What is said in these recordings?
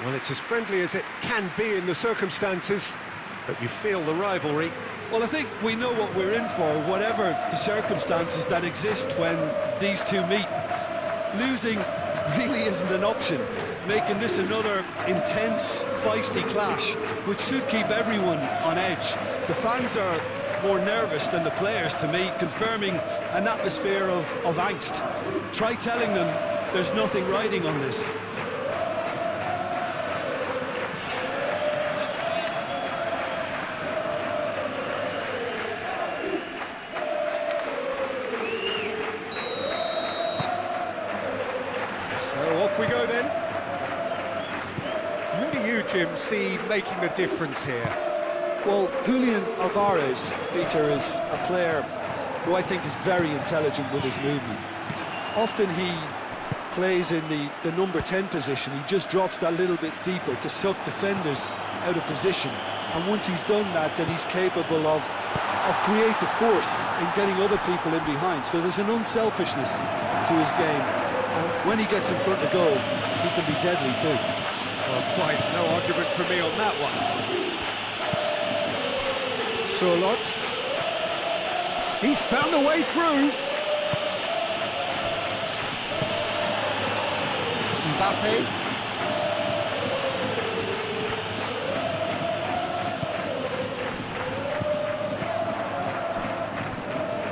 Well, it's as friendly as it can be in the circumstances, but you feel the rivalry. Well, I think we know what we're in for, whatever the circumstances that exist when these two meet. Losing really isn't an option, making this another intense, feisty clash, which should keep everyone on edge. The fans are more nervous than the players, to me, confirming an atmosphere of angst. Try telling them there's nothing riding on this. So off we go then. Who do you, Jim, see making the difference here? Well, Julian Alvarez, Peter, is a player who I think is very intelligent with his movement. Often he plays in the number 10 position. He just drops that little bit deeper to suck defenders out of position. And once he's done that, then he's capable of creative force in getting other people in behind. So there's an unselfishness to his game. And when he gets in front of goal, he can be deadly too. Well, quite no argument for me on that one. Surlot. He's found the way through. Mbappe.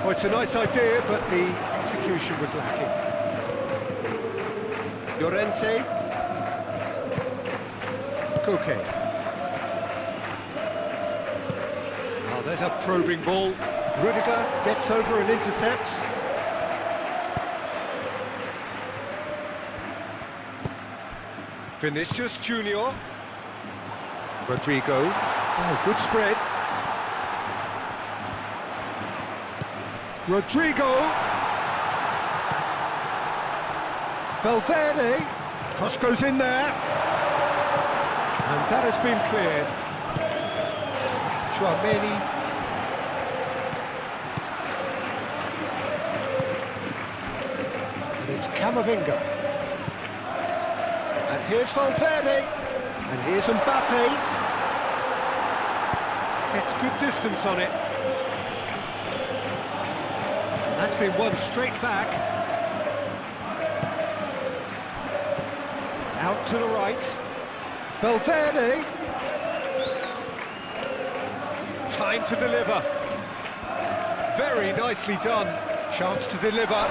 Oh, it's a nice idea, but the execution was lacking. Llorente. Koke. Oh, there's a probing ball. Rudiger gets over and intercepts. Vinicius Junior. Rodrigo. Oh, good spread. Rodrigo. Valverde. Cross goes in there. And that has been cleared. Chouameni. And it's Camavinga. And here's Valverde. And here's Mbappe. Gets good distance on it. And that's been won straight back. Out to the right. Valverde. Time to deliver. Very nicely done. Chance to deliver.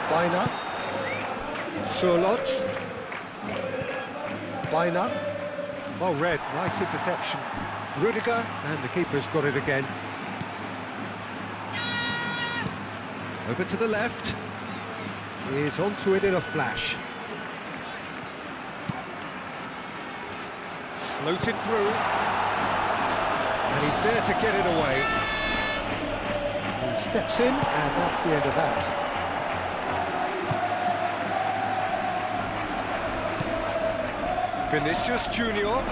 Baina. Surlot. Baina. Well read, nice interception. Rudiger, and the keeper's got it again. Over to the left. He's onto it in a flash. Floated through. And he's there to get it away. He steps in, and that's the end of that. Vinicius Junior.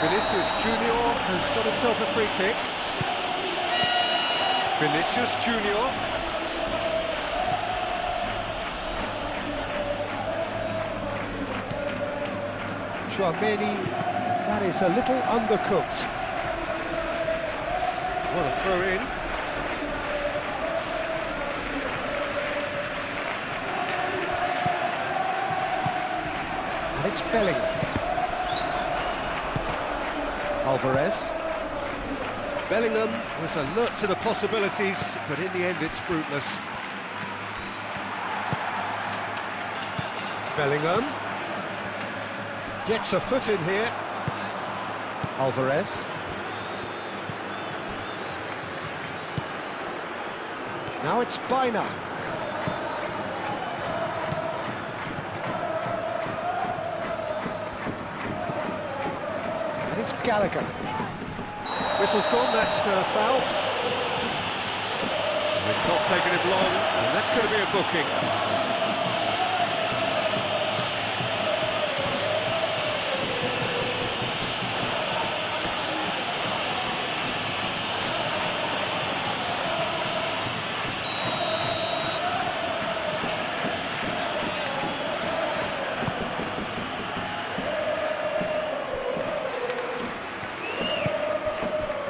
Vinicius Junior has got himself a free kick. Vinicius Junior. Chouameni, that is a little undercooked. What a throw in. And it's Bellingham. Alvarez. Bellingham was alert to the possibilities, but in the end it's fruitless. Bellingham gets a foot in here. Alvarez. Now it's Baina. And it's Gallagher. Whistle's gone, that's foul. It's not taking him long, and that's going to be a booking.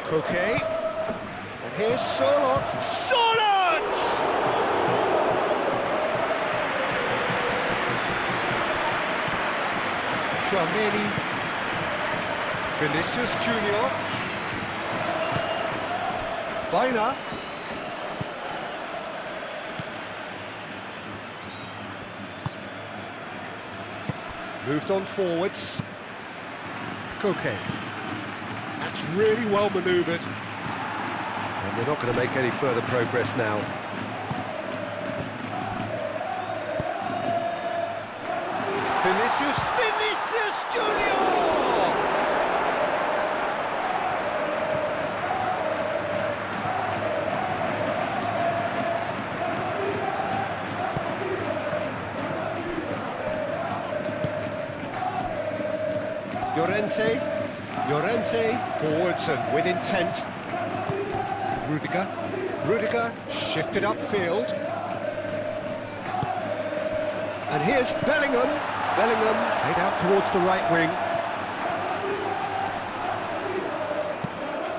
Coquet. And here's Sorlot. Sorlot! Chouameni. Vinicius Junior. Baina. Moved on forwards. Coquet. That's really well manoeuvred. And they're not going to make any further progress now. Vinicius Junior! Llorente, forwards and with intent. Rudiger, shifted upfield. And here's Bellingham. Played out towards the right wing.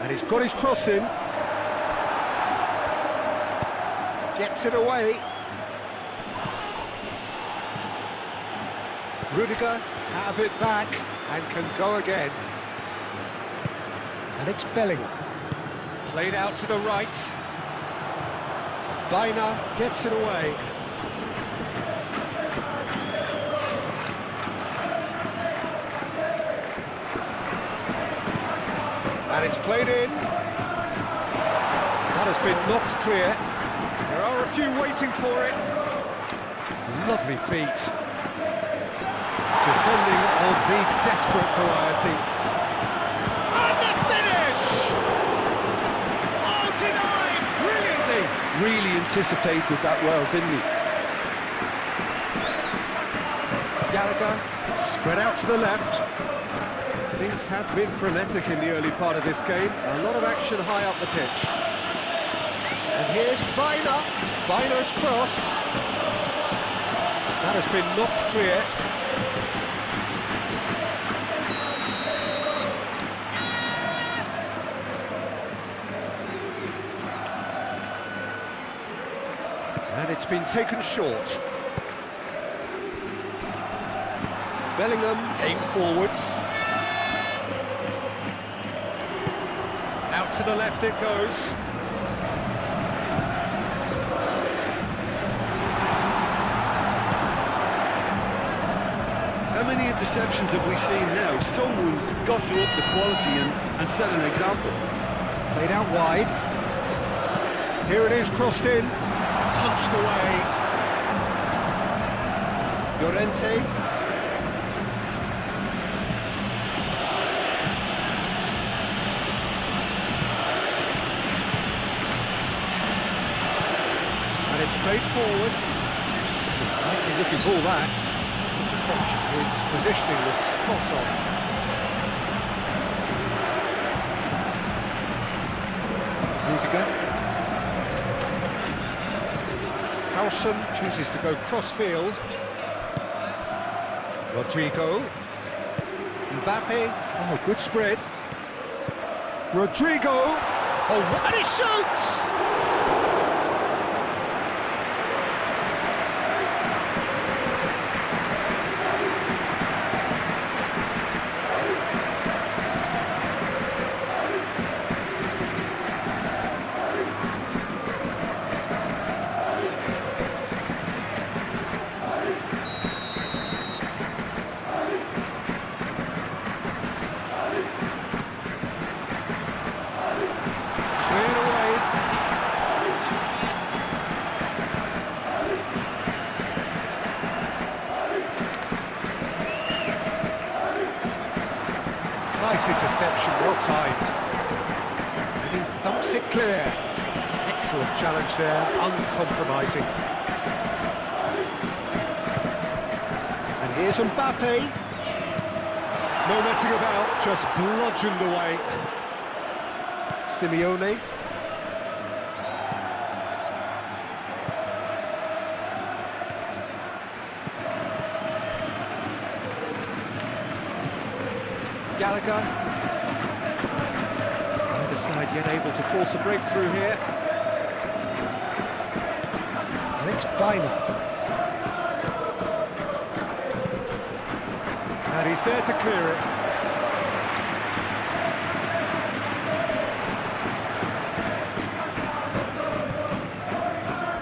And he's got his cross in. Gets it away. Rudiger have it back and can go again. And it's Bellingham. Played out to the right. Baina gets it away. And it's played in. That has been knocked clear. There are a few waiting for it. Lovely feet. Defending of the desperate variety. And the finish! Oh, denied brilliantly! Really anticipated that well, didn't he? Gallagher, spread out to the left. Things have been frenetic in the early part of this game. A lot of action high up the pitch. And here's Baina. Baina's cross. That has been knocked clear. And it's been taken short. Bellingham aimed forwards. Out to the left it goes. How many interceptions have we seen now? Someone's got to up the quality and set an example. Played out wide. Here it is, crossed in. Punched away. Llorente. And it's played forward. Mighty looking ball that. That's interception. His positioning was spot on. Rudiger. Howson chooses to go cross-field. Rodrigo. Mbappe. Oh, good spread. Rodrigo. Oh, and he shoots! Cleared away. Nice interception, well timed. And he thumps it clear. Excellent challenge there, uncompromising. And here's Mbappe. No messing about, just bludgeoned away. Simeone. Gallagher. The side yet able to force a breakthrough here. And it's Bina. And he's there to clear it.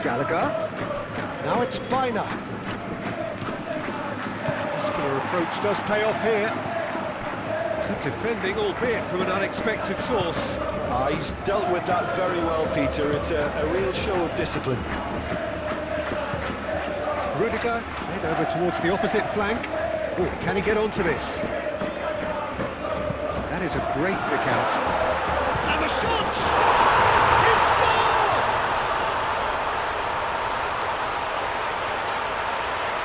Gallagher. Now it's Bina. Muscular approach does pay off here. Good defending, albeit from an unexpected source. He's dealt with that very well, Peter. It's a real show of discipline. Rudiger, head over towards the opposite flank. Oh, can he get onto this? That is a great pick out. And the shot! He scored!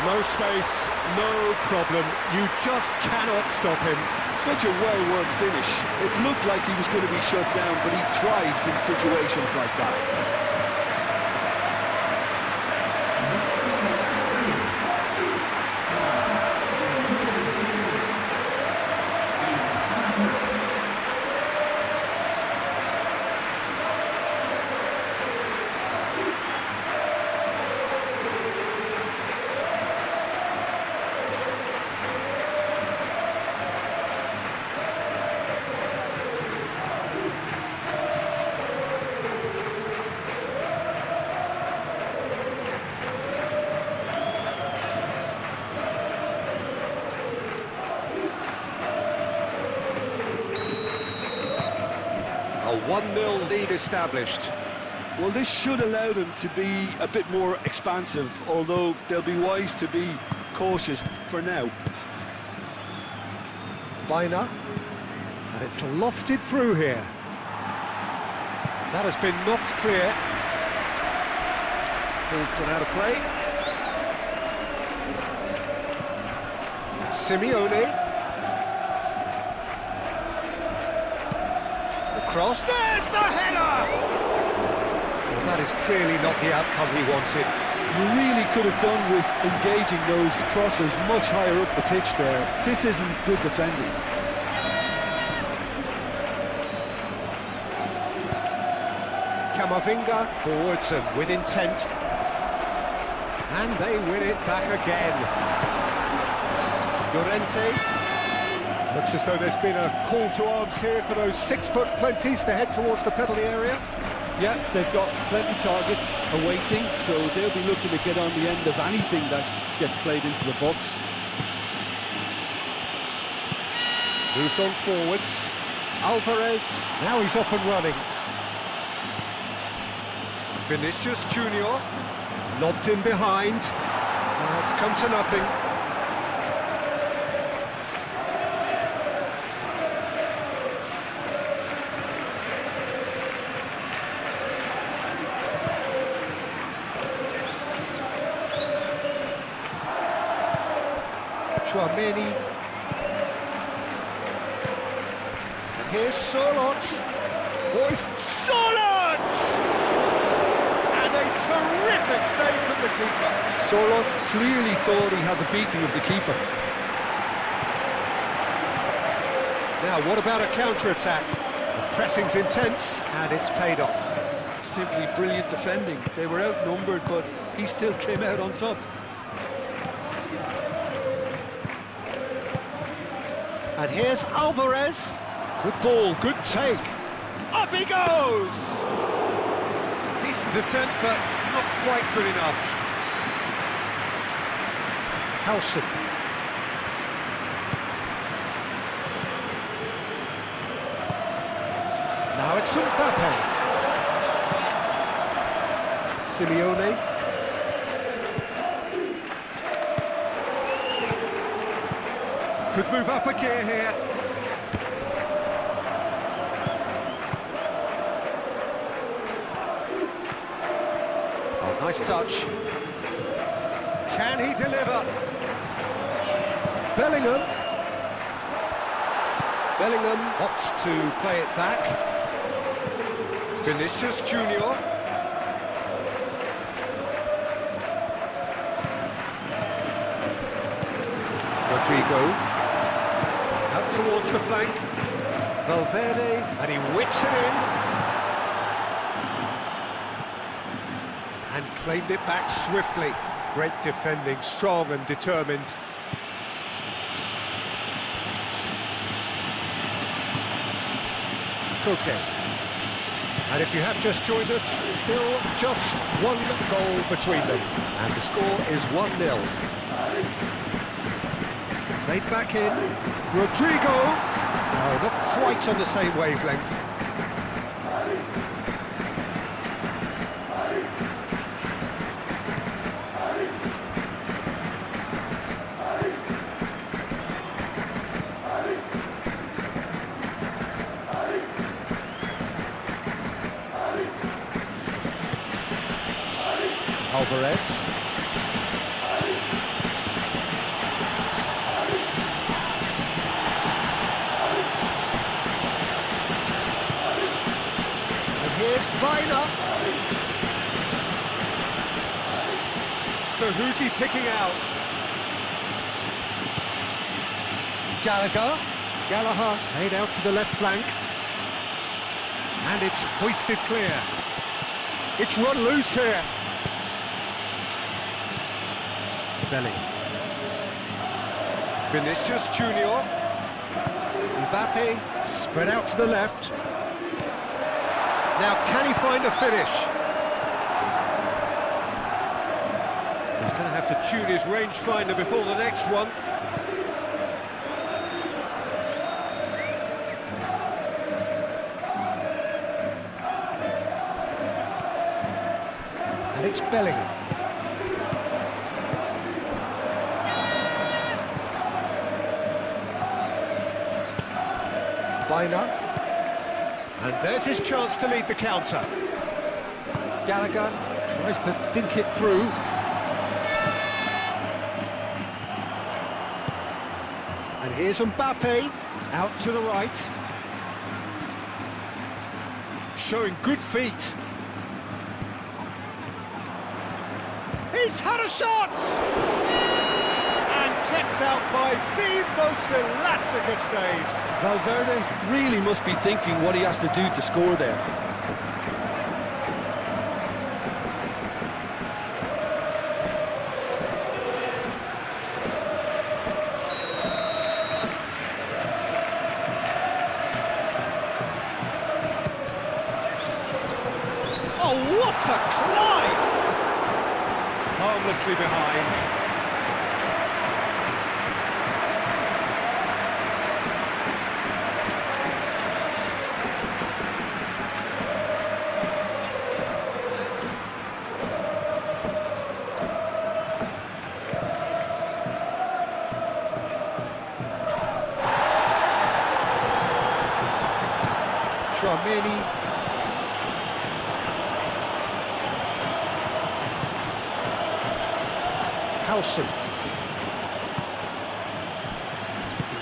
No space, no problem. You just cannot stop him. Such a well-worked finish. It looked like he was going to be shut down, but he thrives in situations like that. A 1-0 lead established. Well, this should allow them to be a bit more expansive, although they'll be wise to be cautious for now. Bina, and it's lofted through here. That has been knocked clear. Ball's gone out of play. Simeone. The cross, there's the header! Well, that is clearly not the outcome he wanted. You really could have done with engaging those crosses much higher up the pitch there. This isn't good defending. Camavinga forwards and with intent. And they win it back again. Llorente. Looks as though there's been a call to arms here for those 6-foot plenties to head towards the penalty area. Yeah, they've got plenty targets awaiting, so they'll be looking to get on the end of anything that gets played into the box. Moved on forwards. Alvarez, now he's off and running. Vinicius Junior, lobbed in behind. It's come to nothing. Chouameni. And here's Sorlot. Boys, Sorlot! And a terrific save from the keeper. Sorlot clearly thought he had the beating of the keeper. Now, what about a counter-attack? The pressing's intense, and it's paid off. Simply brilliant defending. They were outnumbered, but he still came out on top. And here's Alvarez. Good ball, good take. Up he goes! Decent attempt, but not quite good enough. Howson. Now it's Mbappe. Simeone. Could move up a gear here. Oh, nice touch. Can he deliver? Bellingham. Bellingham opts to play it back. Vinicius Junior. Rodrigo. Out towards the flank. Valverde, and he whips it in. And claimed it back swiftly. Great defending, strong and determined. Koke. And if you have just joined us, still just one goal between them. And the score is 1-0. Played back in. Rodrigo. Oh, not quite on the same wavelength. Alvarez. And here's Bina. So who's he picking out? Gallagher played out to the left flank. And it's hoisted clear. It's run loose here. Belly. Vinicius Junior. Mbappe spread out to the left. Now can he find a finish? He's going to have to tune his rangefinder before the next one. And it's Bellingham. Bina. And there's his chance to lead the counter. Gallagher tries to dink it through. And here's Mbappe, out to the right. Showing good feet. He's had a shot! And kept out by the most elastic of saves. Valverde really must be thinking what he has to do to score there. Oh, what a climb! Harmlessly behind. Tchouaméni. Howson.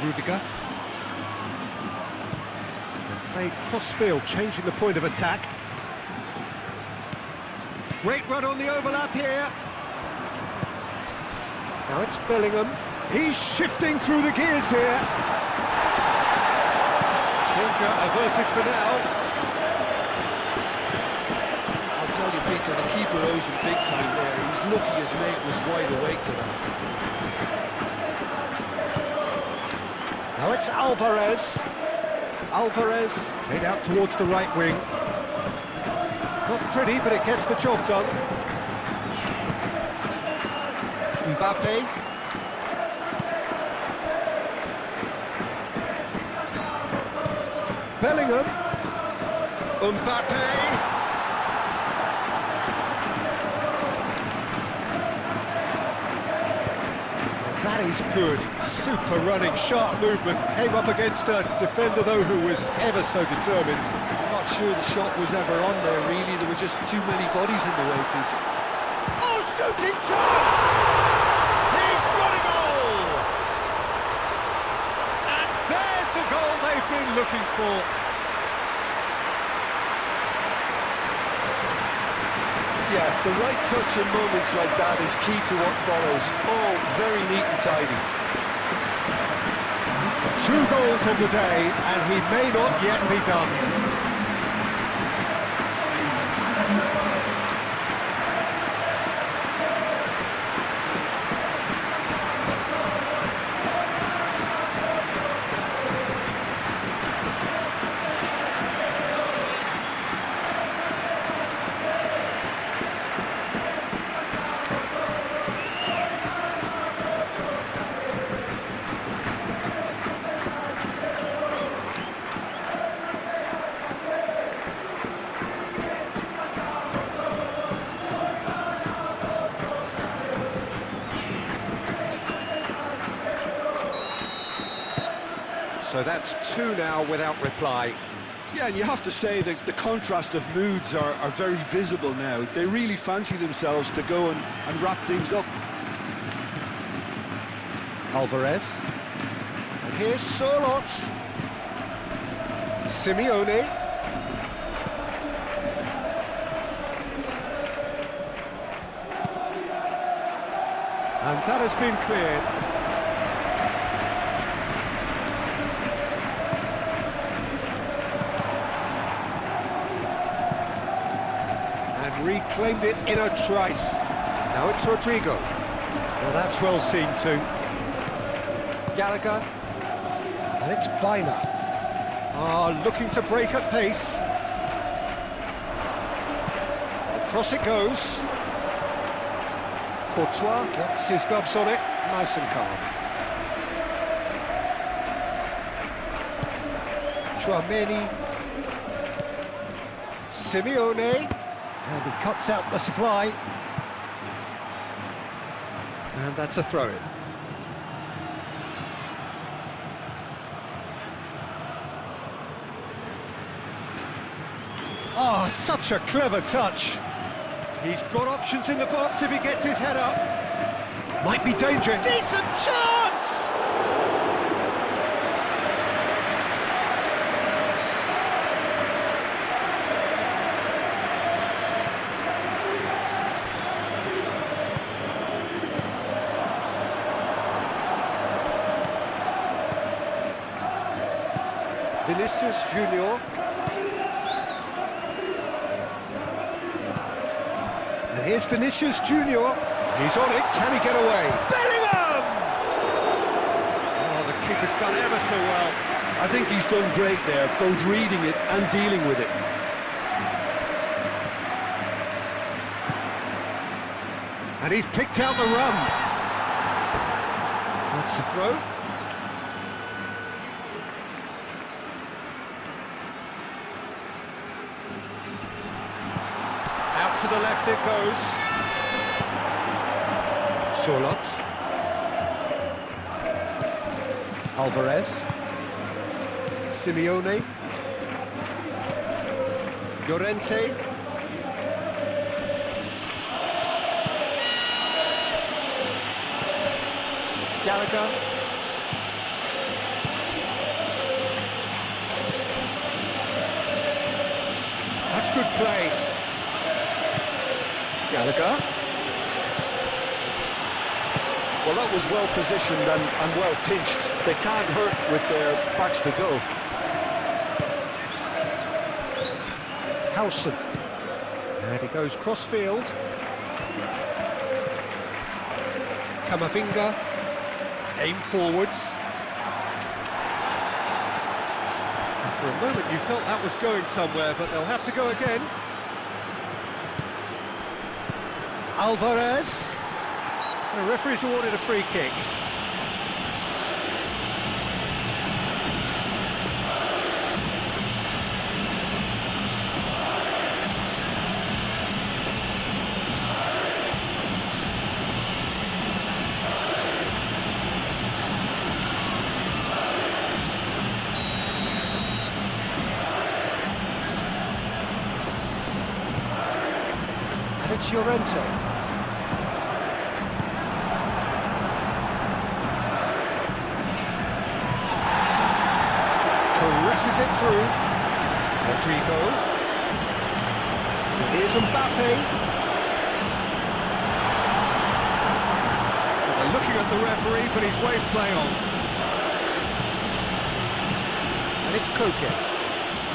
Rudiger. And played cross-field, changing the point of attack. Great run on the overlap here. Now it's Bellingham. He's shifting through the gears here. Danger averted for now. I'll tell you, Peter, the keeper owes him big time there. He's lucky his mate was wide awake to that. Now it's Alvarez. Alvarez played out towards the right wing. Not pretty, but it gets the job done. Mbappe. Bellingham. Mbappe. That is good. Super running, sharp movement. Came up against a defender, though, who was ever so determined. I'm not sure the shot was ever on there, really. There were just too many bodies in the way, Peter. Oh, shooting chance! He's got a goal! And there's the goal they've been looking for. Yeah, the right touch in moments like that is key to what follows. Oh, very neat and tidy. 2 goals on the day, and he may not yet be done. So that's 2 now without reply. Yeah, and you have to say that the contrast of moods are very visible now. They really fancy themselves to go and wrap things up. Alvarez. And here's Sorlot. Simeone. And that has been cleared. Reclaimed it in a trice. Now it's Rodrigo. Well, that's well seen too. Gallagher. And it's Bina. Looking to break at pace. Across it goes. Courtois gets his gloves on it, nice and calm. Chouameni. Simeone. And he cuts out the supply. And that's a throw-in. Oh, such a clever touch. He's got options in the box if he gets his head up. Might be danger. Decent chance! Vinicius Junior. And here's Vinicius Junior. He's on it. Can he get away? Bellingham! Oh, the keeper's done ever so well. I think he's done great there, both reading it and dealing with it. And he's picked out the run. That's the throw. To the left it goes. Sorlot. Alvarez. Simeone. Llorente. Gallagher. That's good play. Gallagher. Well, that was well positioned and well pinched. They can't hurt with their backs to go. Howson. And he goes cross-field. Camavinga. Aim forwards. And for a moment you felt that was going somewhere, but they'll have to go again. Alvarez. The referee's awarded a free kick. And it's Llorente. Presses it through. Rodrigo. And here's Mbappe. Well, they're looking at the referee, but he's waved play on. And it's Koke.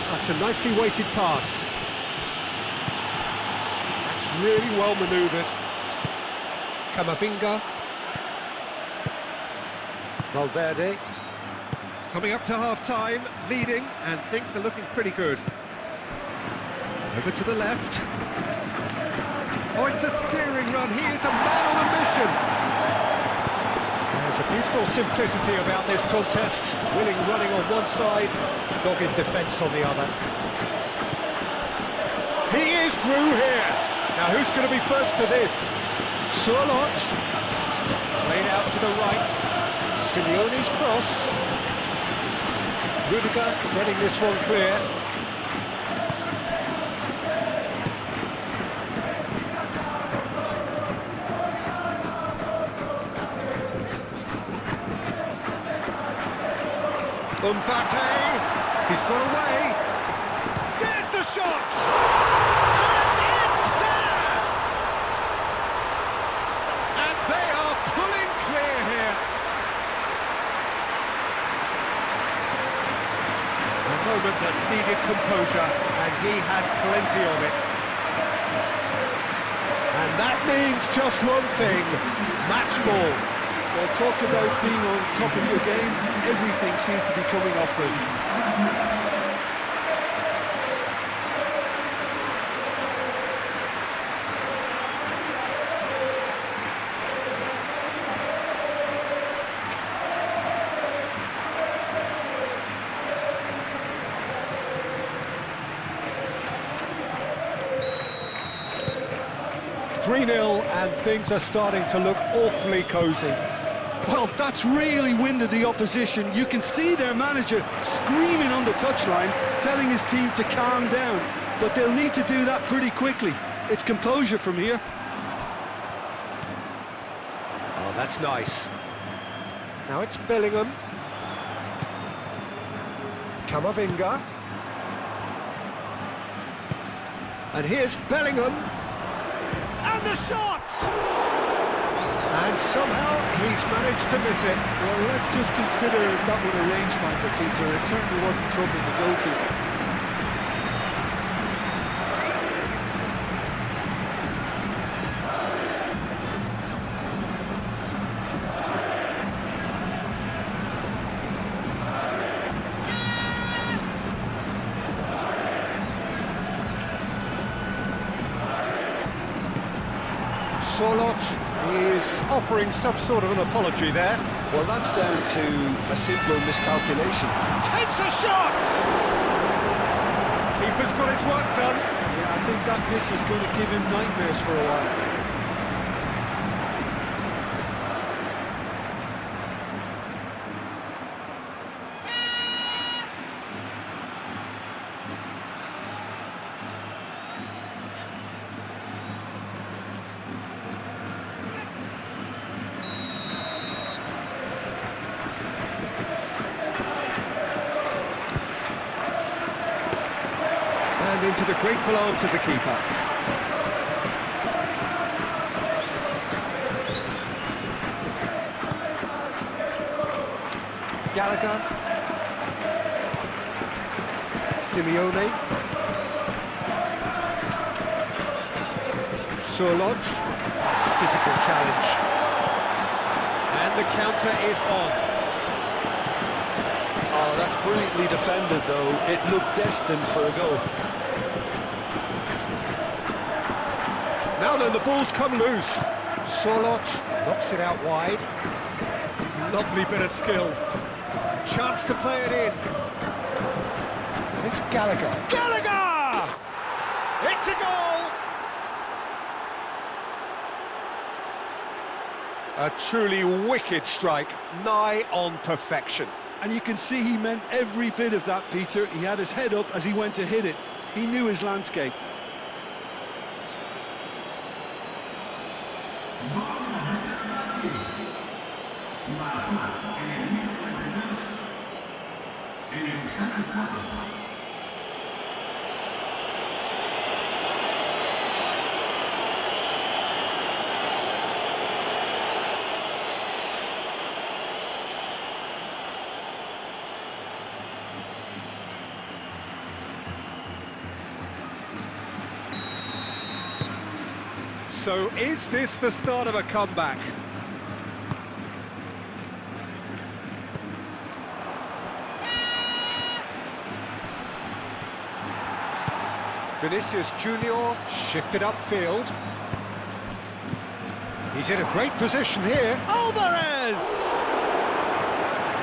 That's a nicely weighted pass. That's really well manoeuvred. Camavinga. Valverde. Coming up to half-time, leading, and things are looking pretty good. Over to the left. Oh, it's a searing run. He is a man on a mission. There's a beautiful simplicity about this contest. Willing running on one side, dogged defence on the other. He is through here. Now, who's going to be first to this? Surlot. Played out to the right. Simeone's cross. Rudiger getting this one clear. Mbappe, he's got away. There's the shot! And it's there! And they are pulling clear here. A moment that needed composure, and he had plenty of it. And that means just one thing, match ball. Well, talk about being on top of your game, everything seems to be coming off for you. 3-0 and things are starting to look awfully cosy. Well, that's really winded the opposition. You can see their manager screaming on the touchline, telling his team to calm down. But they'll need to do that pretty quickly. It's composure from here. Oh, that's nice. Now it's Bellingham. Camavinga. And here's Bellingham. And the shot! And somehow he's managed to miss it. Well, let's just consider that with a rangefinder, Peter. It certainly wasn't troubling the goalkeeper. Surlot is offering some sort of an apology there. Well, that's down to a simple miscalculation. Takes a shot! Keeper's got his work done. Yeah, I think that miss is going to give him nightmares for a while. And into the grateful arms of the keeper. Gallagher. Simeone. Surlot. Nice physical challenge. And the counter is on. Oh, that's brilliantly defended, though. It looked destined for a goal. Now then, the ball's come loose. Surlot knocks it out wide. Lovely bit of skill. A chance to play it in. And it's Gallagher. Gallagher! It's a goal! A truly wicked strike, nigh on perfection. And you can see he meant every bit of that, Peter. He had his head up as he went to hit it. He knew his landscape. So is this the start of a comeback? Vinicius Junior shifted upfield. He's in a great position here. Alvarez!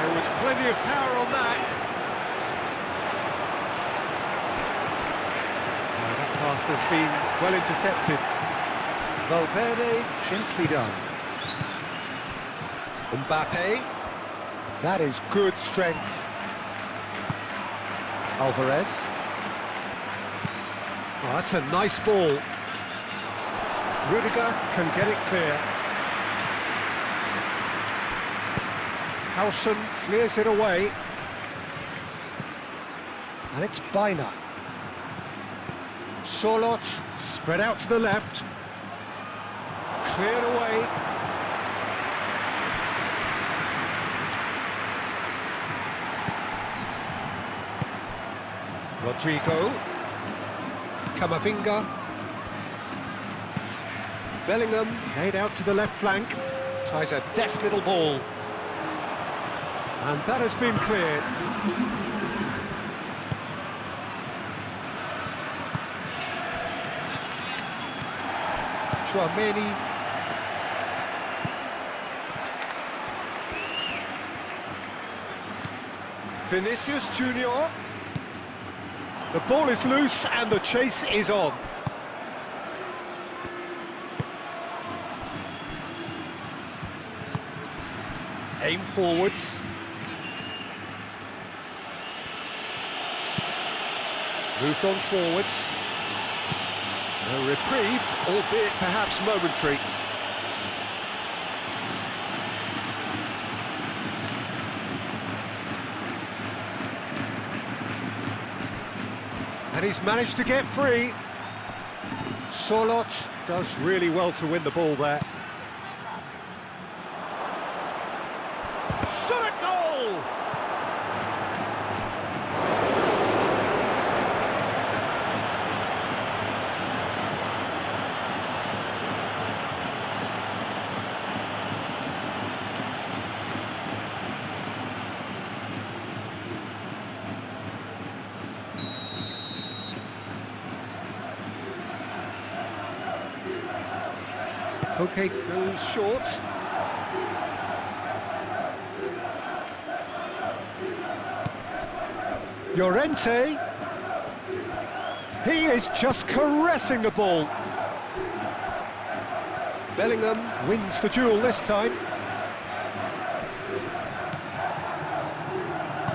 There was plenty of power on that. That pass has been well intercepted. Valverde, gently done. Mbappe. That is good strength. Alvarez. Oh, that's a nice ball. Rudiger can get it clear. Howson clears it away. And it's Bina. Sorloth spread out to the left. Cleared away. Rodrigo. Camavinga. Bellingham played out to the left flank. Tries a deft little ball. And that has been cleared. Chouameni. Vinicius Junior. The ball is loose and the chase is on. Aim forwards. Moved on forwards. A reprieve, albeit perhaps momentary. And he's managed to get free. Sorloth does really well to win the ball there. Shot a goal! Koke goes short. Llorente. He is just caressing the ball. Bellingham wins the duel this time.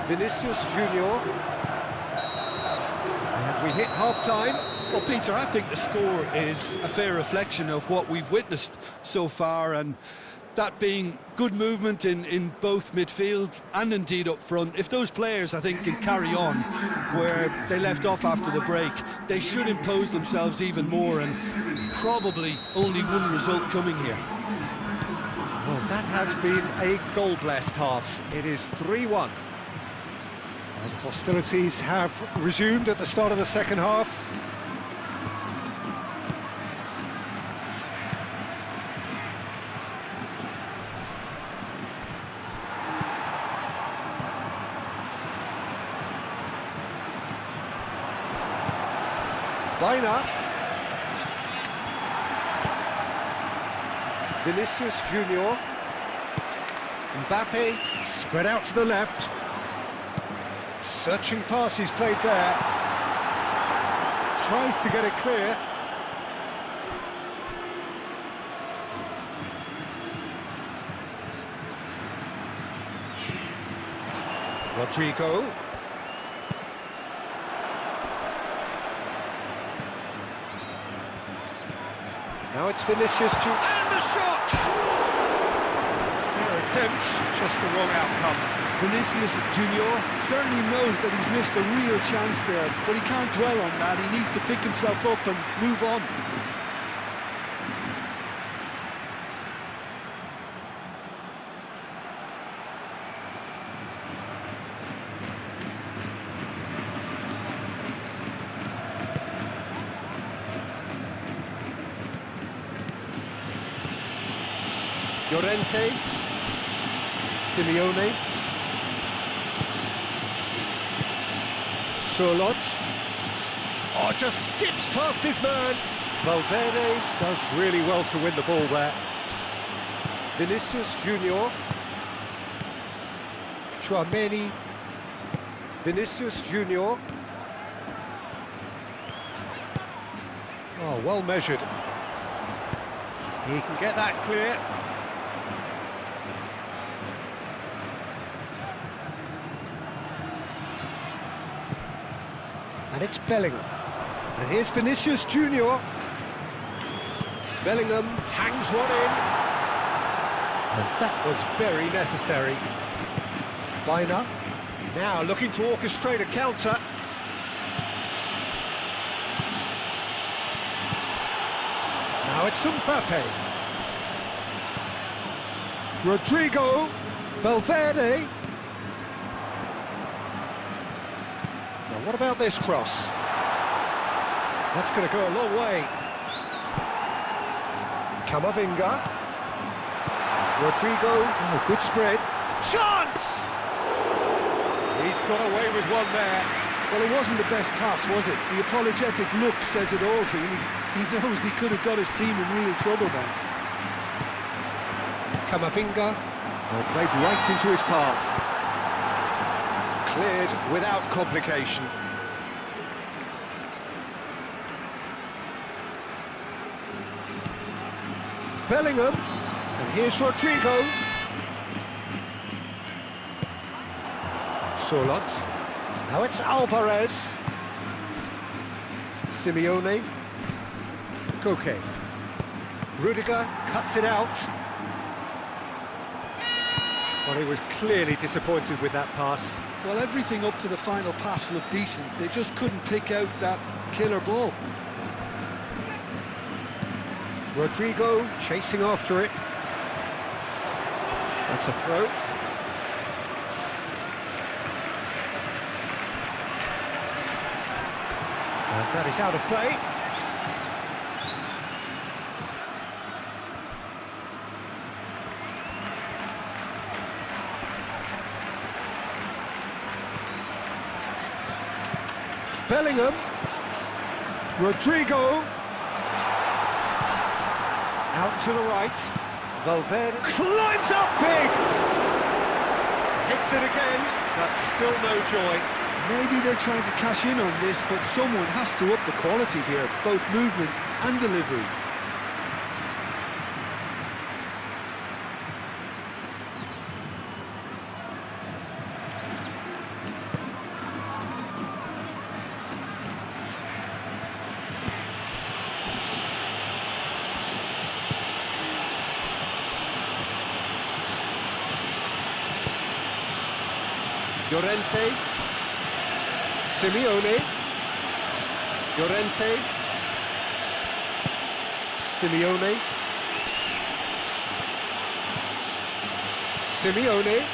Vinicius Junior. And we hit half-time. Well, Peter, I think the score is a fair reflection of what we've witnessed so far, and that being good movement in both midfield and indeed up front. If those players, I think, can carry on where they left off after the break, they should impose themselves even more, and probably only one result coming here. Well, that has been a goal-blessed half. It is 3-1. And hostilities have resumed at the start of the second half. Bina. Vinicius Junior. Mbappe spread out to the left. Searching pass he's played there. Tries to get it clear. Rodrigo. Now it's Vinicius Junior. And the shot! Fair attempt, just the wrong outcome. Vinicius Junior certainly knows that he's missed a real chance there, but he can't dwell on that. He needs to pick himself up and move on. Llorente. Simeone. Charlotte. Oh, just skips past his man. Valverde does really well to win the ball there. Vinicius Junior. Chouameni. Vinicius Junior. Oh, well measured. He can get that clear. And it's Bellingham. And here's Vinicius Junior. Bellingham hangs one in. And that was very necessary. Bina. Now looking to orchestrate a counter. Now it's Mbappe. Rodrigo. Valverde. Now what about this cross? That's going to go a long way. Camavinga. Rodrigo. Oh, good spread. Chance! He's got away with one there. Well, it wasn't the best pass, was it? The apologetic look says it all, Keane. He knows he could have got his team in real trouble then. Camavinga. Oh, played right into his path. Cleared without complication. Bellingham. And here's Rodrigo. Charlotte. Now it's Alvarez. Simeone. Koke. Rudiger cuts it out. Well, he was clearly disappointed with that pass. Well, everything up to the final pass looked decent. They just couldn't take out that killer ball. Rodrigo chasing after it. That's a throw. And that is out of play. Bellingham. Rodrigo. Out to the right. Valverde climbs up big. Hits it again, but still no joy. Maybe they're trying to cash in on this, but someone has to up the quality here, both movement and delivery. Llorente. Simeone. Llorente. Simeone. Simeone.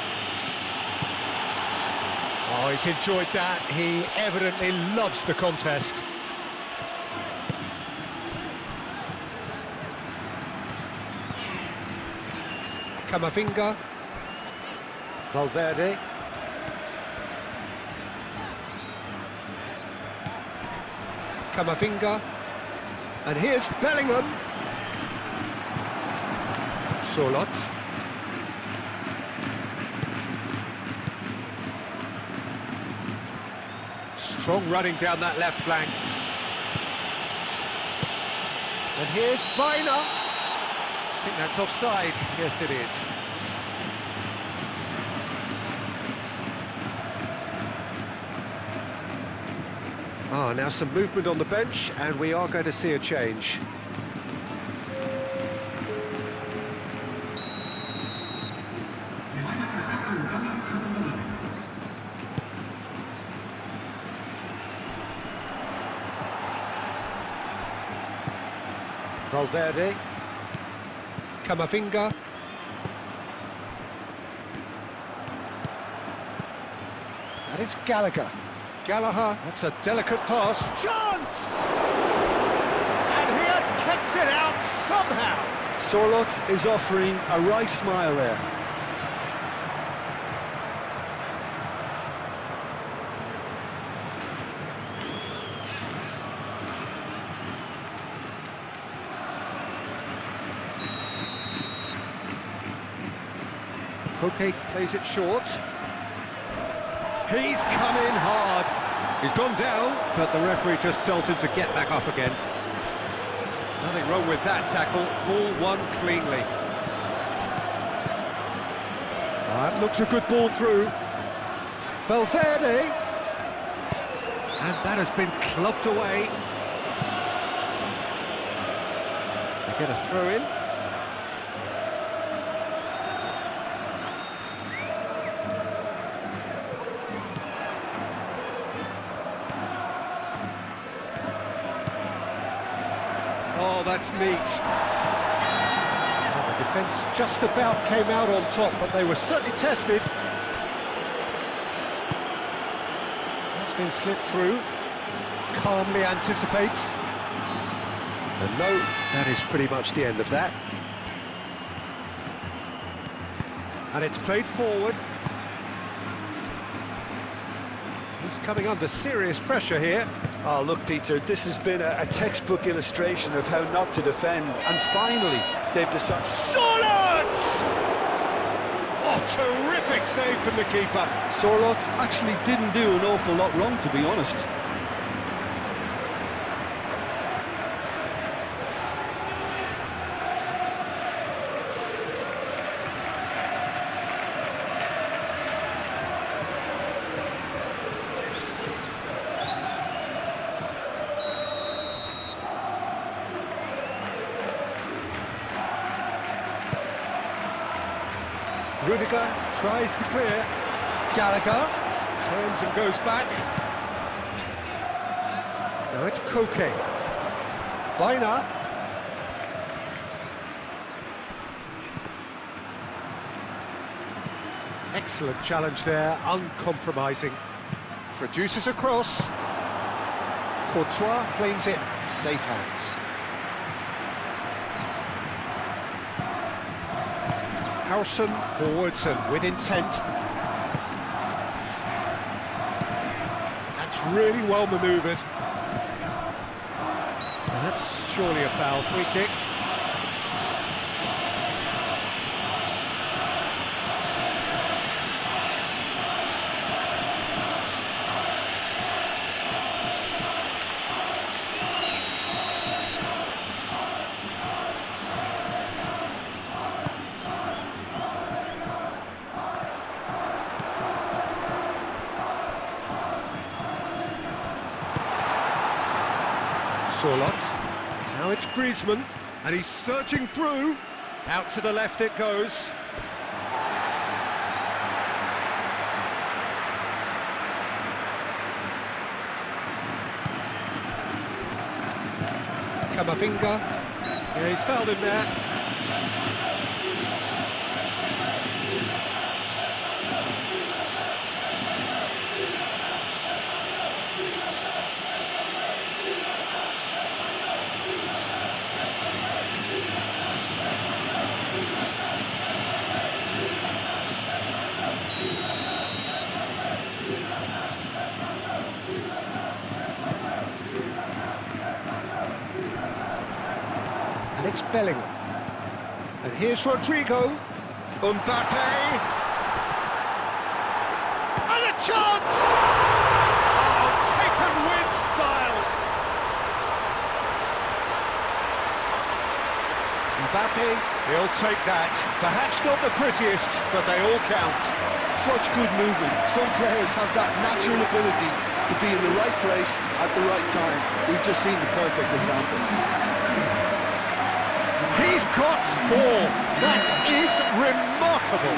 Oh, he's enjoyed that. He evidently loves the contest. Camavinga. Valverde. Camavinga. And here's Bellingham. Charlotte. Strong running down that left flank. And here's Bina. I think that's offside. Yes, it is. Ah, now some movement on the bench, and we are going to see a change. Valverde. Camavinga. That is Gallagher. Gallagher, that's a delicate pass. Chance! And he has kept it out somehow. Sorloth is offering a right smile there. Koke plays it short. He's come in hard. He's gone down, but the referee just tells him to get back up again. Nothing wrong with that tackle. Ball won cleanly. That looks a good ball through. Valverde. And that has been clubbed away. They get a throw in. Oh, that's neat. Well, the defence just about came out on top, but they were certainly tested. That's been slipped through. Calmly anticipates. And no, that is pretty much the end of that. And it's played forward. He's coming under serious pressure here. Oh, look, Peter, this has been a textbook illustration of how not to defend. And finally, they've decided... Sorloth! Oh, terrific save from the keeper. Sorloth actually didn't do an awful lot wrong, to be honest. Rudiger tries to clear. Gallagher turns and goes back. Now it's Koke. Baina. Excellent challenge there, uncompromising. Produces a cross. Courtois claims it, safe hands. Howson forwards and with intent. That's really well manoeuvred. And that's surely a foul. Free kick. Sorloth. Now it's Griezmann, and he's searching through. Out to the left it goes. Camavinga. Yeah, he's fouled him there. And it's Bellingham. And here's Rodrigo. Mbappe. And a chance! Oh, taken with style. Mbappe, he'll take that. Perhaps not the prettiest, but they all count. Such good movement. Some players have that natural ability to be in the right place at the right time. We've just seen the perfect example. He's got 4. That is remarkable.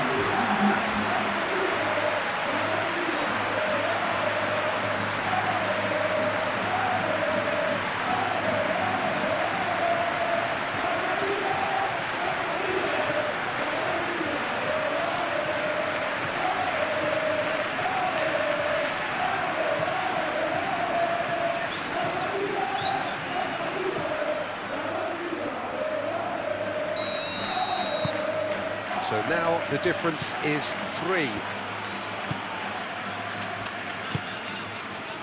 So now the difference is 3.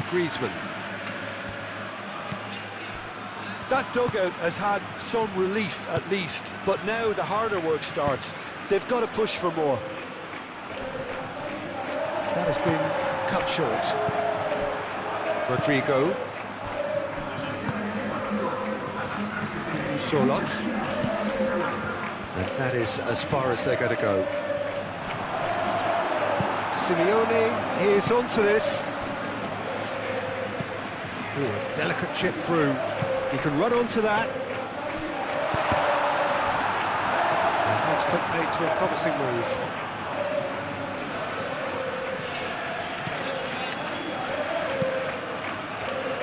Griezmann. That dugout has had some relief at least, but now the harder work starts. They've got to push for more. That has been cut short. Rodrigo. Solot. And that is as far as they're going to go. Simeone is onto this. Ooh, a delicate chip through. He can run onto that. And that's put paid to a promising move.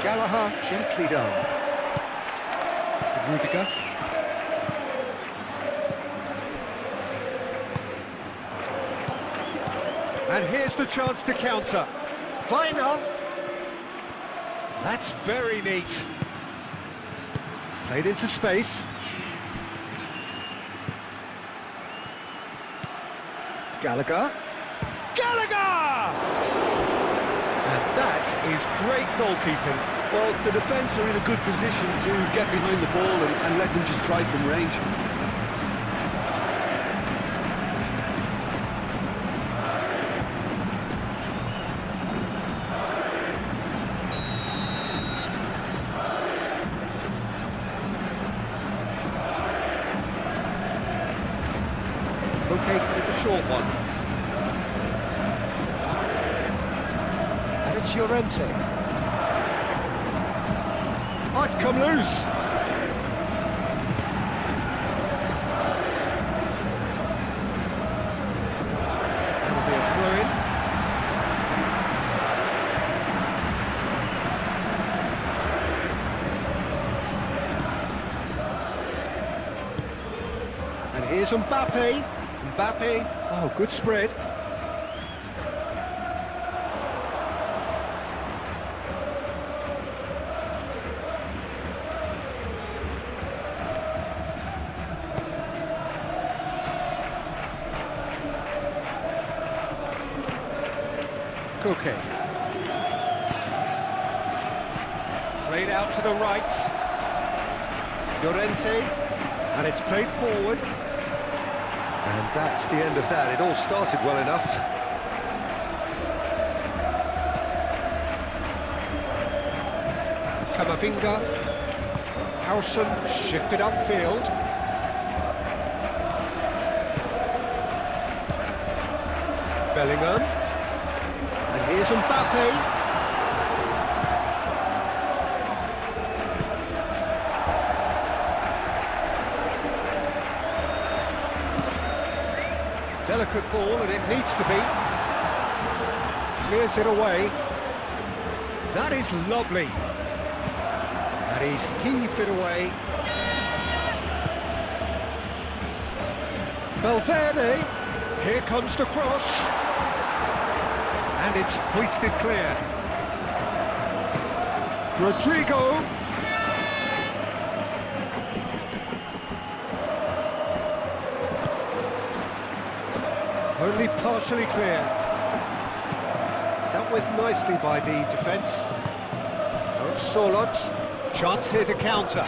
Gallagher gently down. Rudiger. And here's the chance to counter. VRIHO. That's very neat. Played into space. Gallagher. Gallagher! And that is great goalkeeping. Well, the defence are in a good position to get behind the ball and let them just try from range. Okay, with the short one. And it's Llorente. Oh, it's come loose. That'll be a throw-in. And here's Mbappe. Mbappe, oh, good spread. Koke. Played out to the right. Llorente, and it's played forward. And that's the end of that. It all started well enough. Camavinga. Howson shifted upfield. Bellingham. And here's Mbappe. Delicate ball, and it needs to be. Clears it away. That is lovely. And he's heaved it away. Valverde. Here comes the cross. And it's hoisted clear. Rodrigo. Only partially clear. Dealt with nicely by the defence. Solot. Chance here to counter.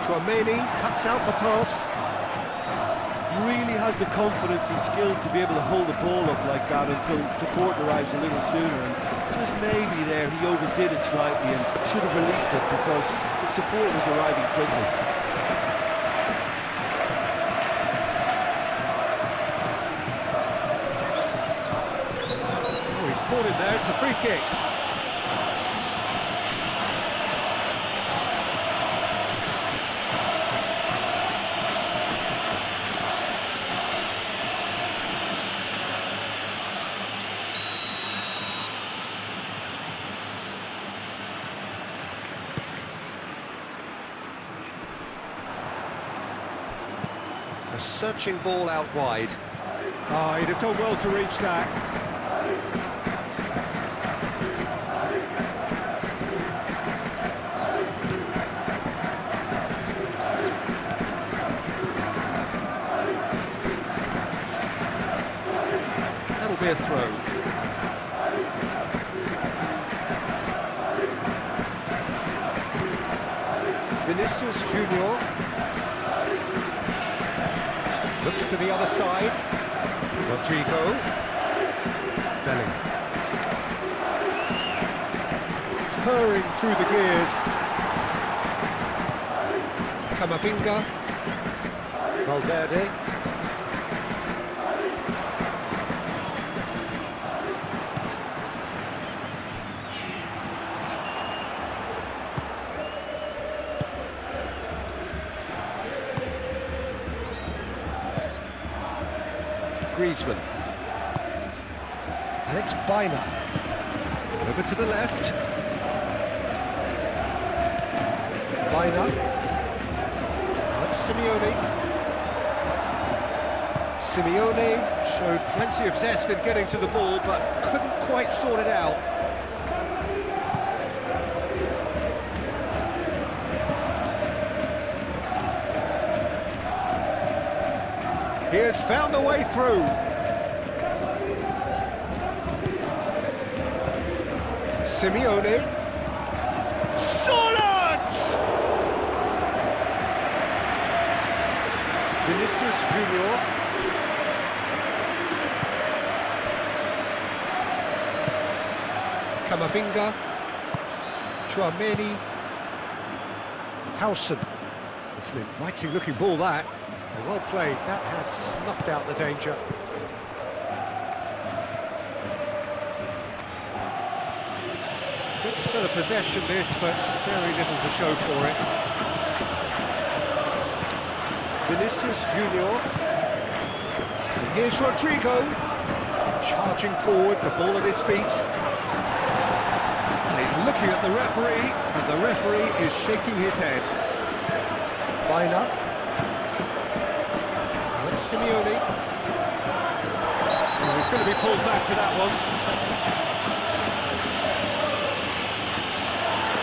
Tchouaméni cuts out the pass. Really has the confidence and skill to be able to hold the ball up like that until support arrives a little sooner. And just maybe there he overdid it slightly and should have released it because the support was arriving quickly. Oh, he's caught it there, it's a free kick. A searching ball out wide. Oh, he'd have done well to reach that. be a throw. Vinicius Junior looks to the other side. Rodrigo. Belling. Purring through the gears. Camavinga. Valverde. Griezmann. And it's Bina. Over to the left. Bina. Now it's Simeone. Simeone showed plenty of zest in getting to the ball, but couldn't quite sort it out. He has found a way through. Simeone. Solid! Vinicius Junior. Camavinga. Chouameni. Howson. It's an inviting looking ball, that. Well played, that has snuffed out the danger. Good spell of possession this, but very little to show for it. Vinicius Junior. And here's Rodrigo. Charging forward, the ball at his feet. And he's looking at the referee, and the referee is shaking his head. Bina. Simeone. Oh, he's going to be pulled back for that one.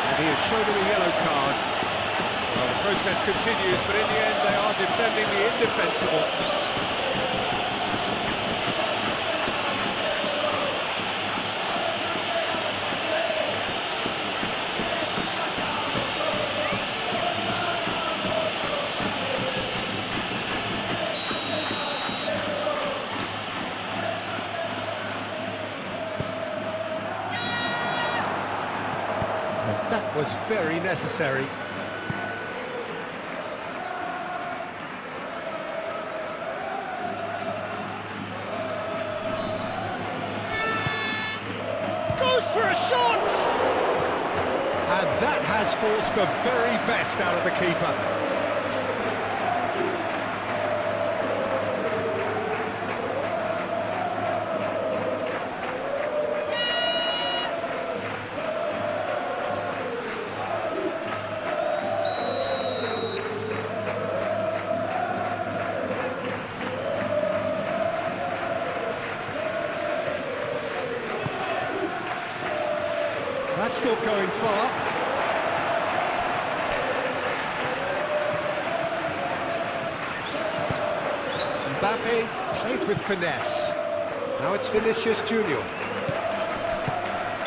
And he has shown him a yellow card. Well, the protest continues, but in the end they are defending the indefensible. That was very necessary. Goes for a shot! And that has forced the very best out of the keeper. That's not going far. Mbappe played with finesse. Now it's Vinicius Junior.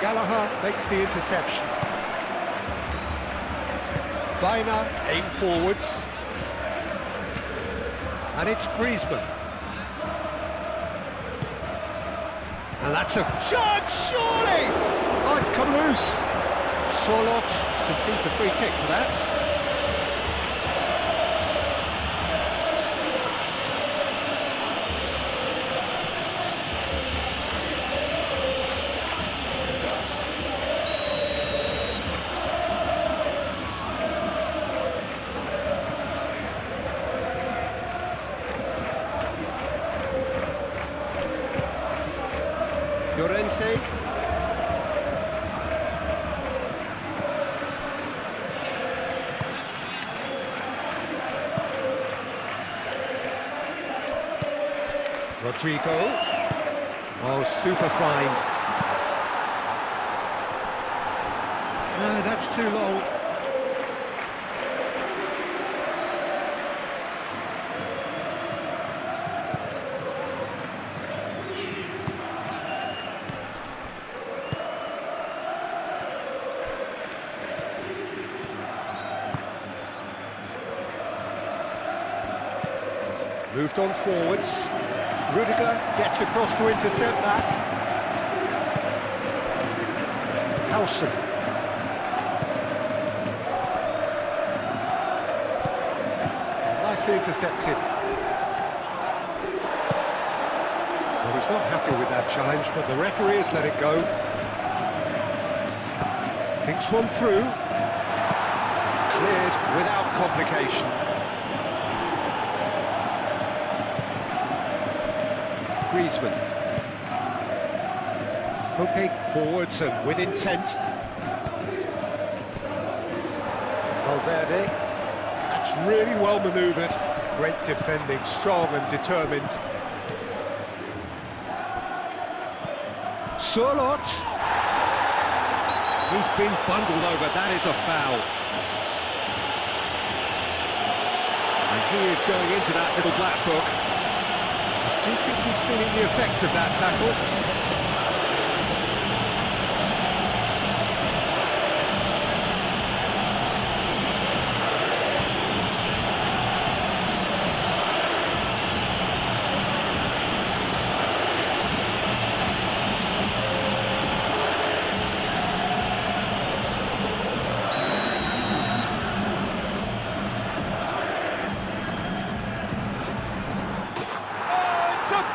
Gallagher makes the interception. Bina aim forwards. And it's Griezmann. And that's a chance, surely! Oh, it's come loose. Charlotte concedes a free kick for that. Llorente. Rodrigo. Oh, super find. No, that's too long. Moved on forwards. Rudiger gets across to intercept that. Howson. Nicely intercepted. Well, he's not happy with that challenge, but the referee has let it go. Thinks one through. Cleared without complication. Griezmann. Koke forwards and with intent. Valverde. That's really well manoeuvred. Great defending, strong and determined. Surlot. He's been bundled over, that is a foul. And he is going into that little black book. I do think he's feeling the effects of that tackle.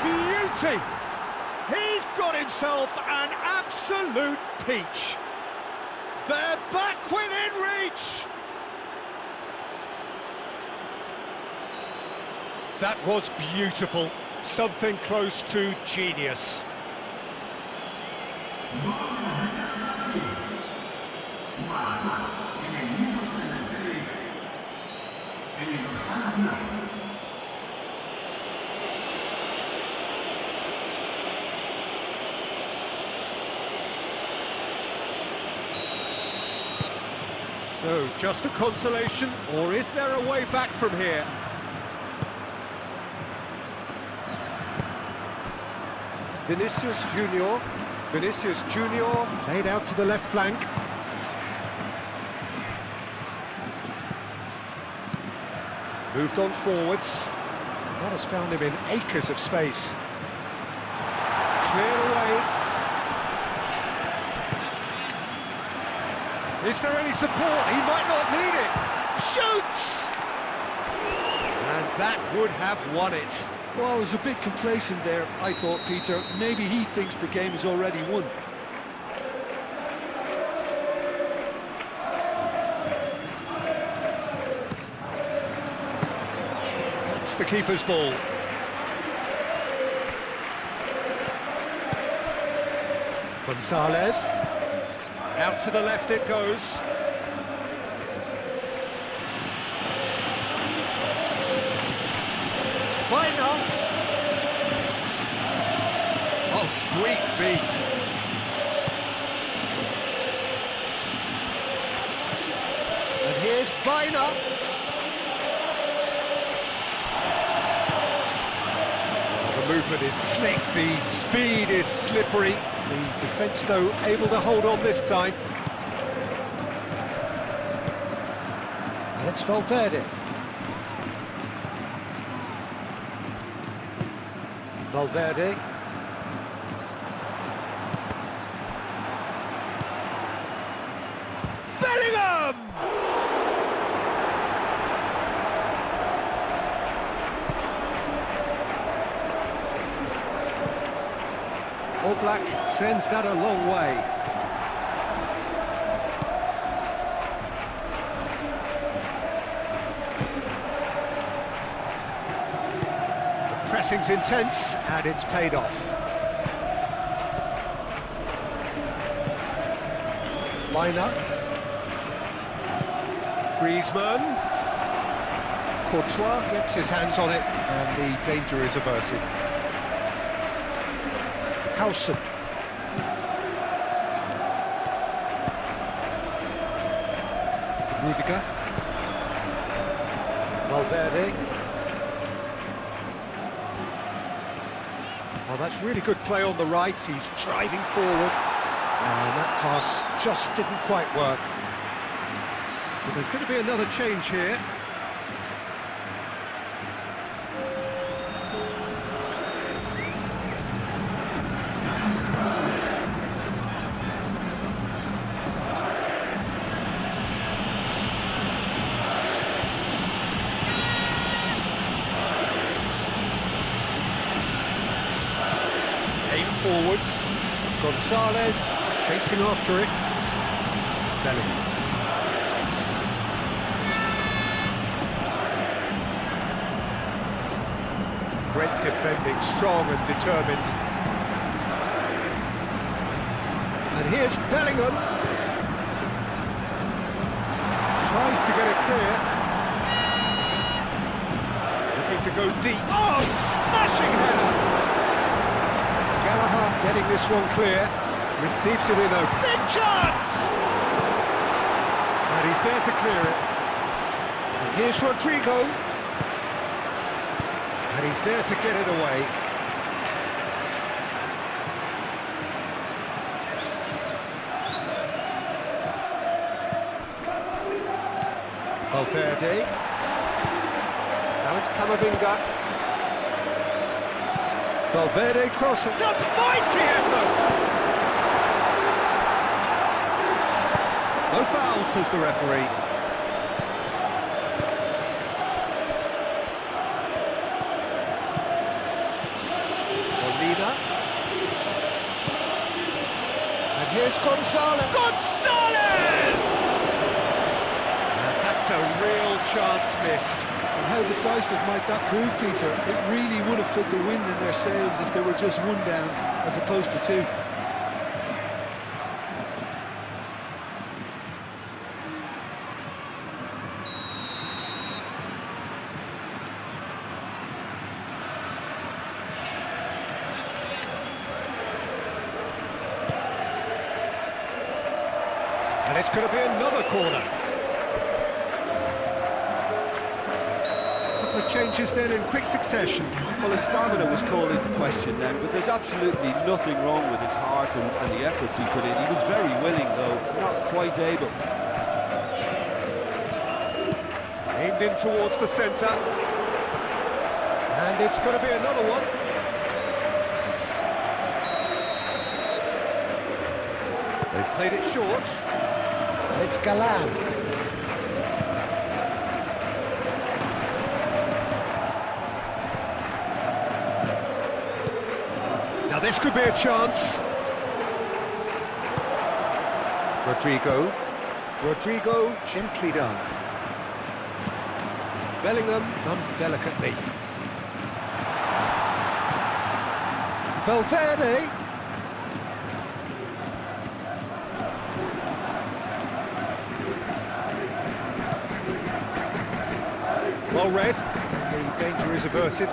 Beauty! He's got himself an absolute peach. They're back within reach! That was beautiful. Something close to genius. So, just a consolation, or is there a way back from here? Vinicius Junior played out to the left flank. Moved on forwards. That has found him in acres of space. Cleared away. Is there any support? He might not need it. Shoots! And that would have won it. Well, I was a bit complacent there, I thought, Peter. Maybe he thinks the game is already won. That's the keeper's ball. Gonzalez. Out to the left it goes. Final. Oh, sweet feet. And here's Bina. The movement is slick, the speed is slippery. The defence, though, able to hold on this time. And it's Valverde. Valverde. Bellingham! All Black sends that a long way. The pressing's intense, and it's paid off. Bina. Griezmann. Courtois gets his hands on it, and the danger is averted. Howson. Rudiger. Valverde. Well, that's really good play on the right. He's driving forward. And that pass just didn't quite work. But there's going to be another change here. forwards. Gonzalez chasing after it. Bellingham. Great defending, strong and determined. And here's Bellingham. Tries to get it clear. Looking to go deep. Oh, smashing header! Gallagher getting this one clear. Receives it in a big chance! And he's there to clear it. And here's Rodrigo. And he's there to get it away. Valverde. Now it's Camavinga. Valverde crosses. It's a mighty effort! No foul, says the referee. Molina. And here's Gonzalez. Gonzalez! And that's a real chance missed. And how decisive might that prove, Peter? It really would have put the wind in their sails if they were just one down as opposed to two. And it's going to be another corner. A couple of changes then in quick succession. Well, his stamina was called into question then, but there's absolutely nothing wrong with his heart and the efforts he put in. He was very willing, though, not quite able. Aimed in towards the centre. And it's going to be another one. They've played it short. And it's Galan. Now this could be a chance. Rodrigo. Rodrigo, gently done. Bellingham, done delicately. Valverde. Well read, the danger is averted.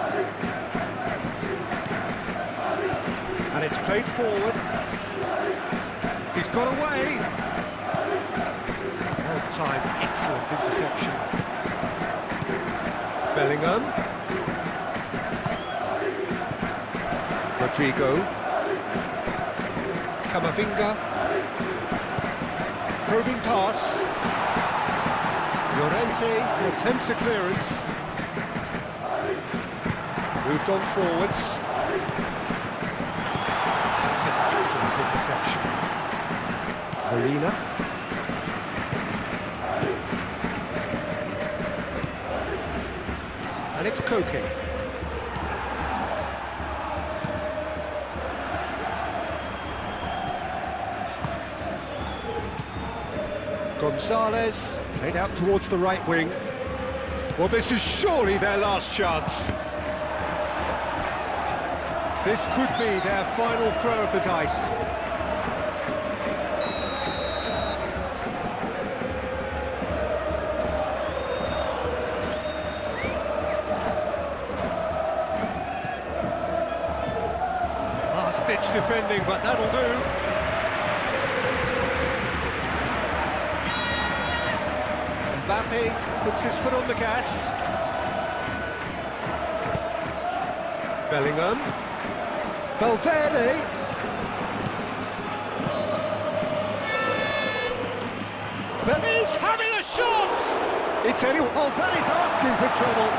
And it's played forward. He's got away. Well timed, excellent interception. Bellingham. Rodrigo. Camavinga. Probing pass. Llorente attempts a clearance. Moved on forwards. That's an excellent interception. Molina. And it's Koke. Gonzalez, played out towards the right wing. Well, this is surely their last chance. This could be their final throw of the dice. Last-ditch defending, but that'll do. Mbappe puts his foot on the gas. Bellingham. Valverde. He's having a shot! It's anyone. Oh, that is asking for trouble.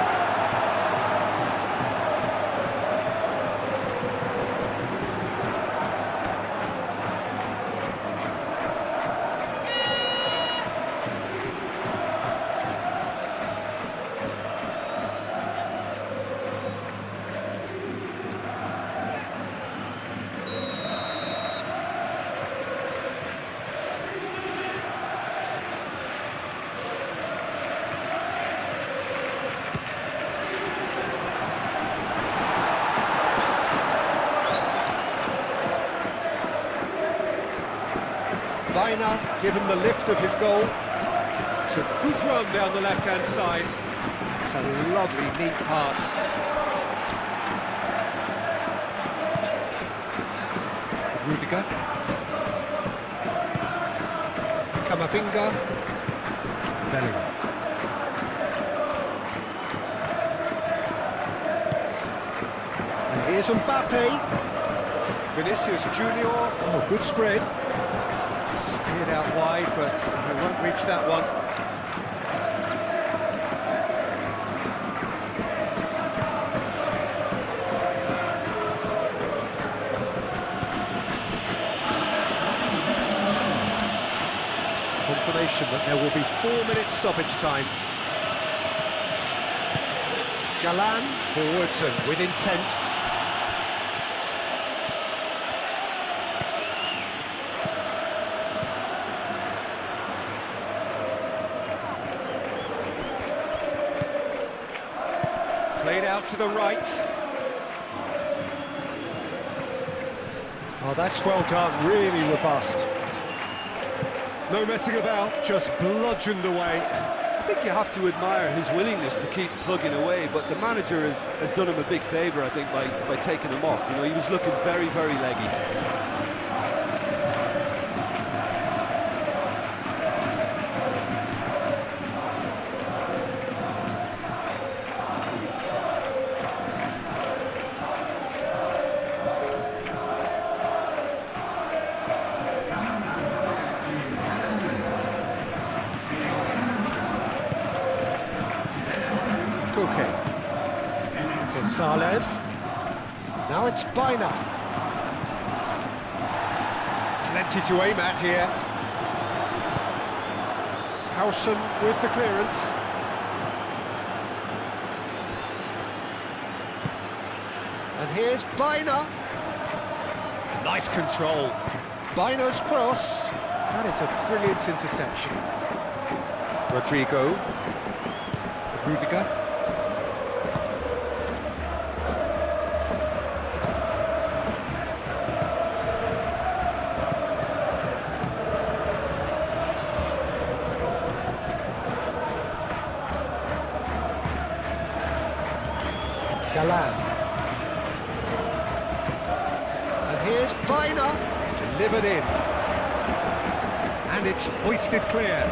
Baina give him the lift of his goal. It's a good run down the left-hand side. It's a lovely, neat pass. Rudiger. Camavinga. Bellingham. And here's Mbappe. Vinicius Junior. Oh, good spread. Steered out wide, but he won't reach that one. Confirmation that there will be 4 minutes stoppage time. Galan forwards and with intent. Played out to the right. Oh, that's well done, really robust. No messing about, just bludgeoned away. I think you have to admire his willingness to keep plugging away, but the manager has done him a big favour, I think, by taking him off. You know, he was looking very, very leggy. Gonzalez. Now it's Baina. Plenty to aim at here. Howson with the clearance. And here's Baina. Nice control. Baina's cross. That is a brilliant interception. Rodrigo. Rudiger. Galan. And here's Baina, delivered in. And it's hoisted clear.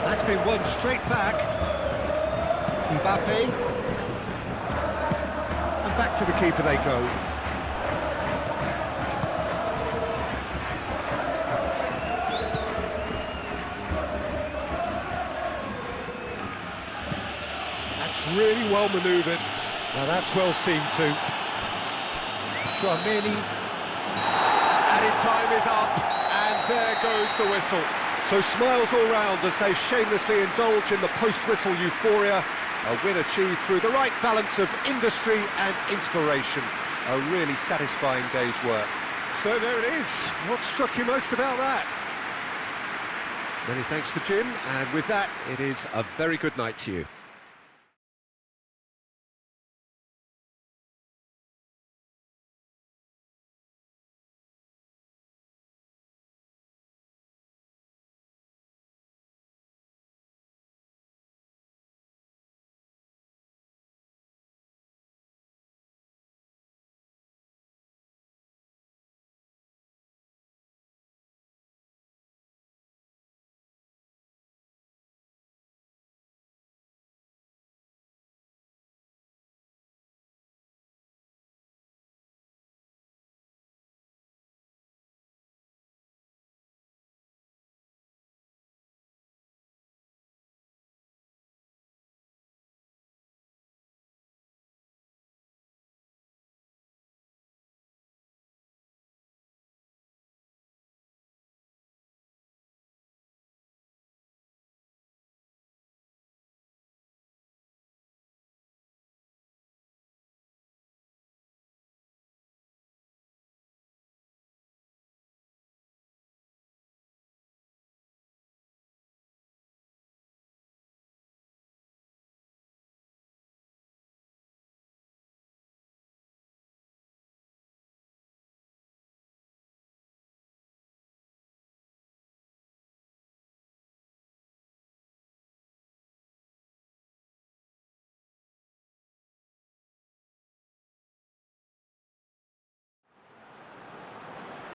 That's been won straight back. Mbappe. And back to the keeper they go. Really well manoeuvred. Now that's well seen too. Tchouameni. Added time is up, and there goes the whistle. So smiles all round as they shamelessly indulge in the post-whistle euphoria. A win achieved through the right balance of industry and inspiration. A really satisfying day's work. So there it is. What struck you most about that? Many thanks to Jim, and with that, it is a very good night to you.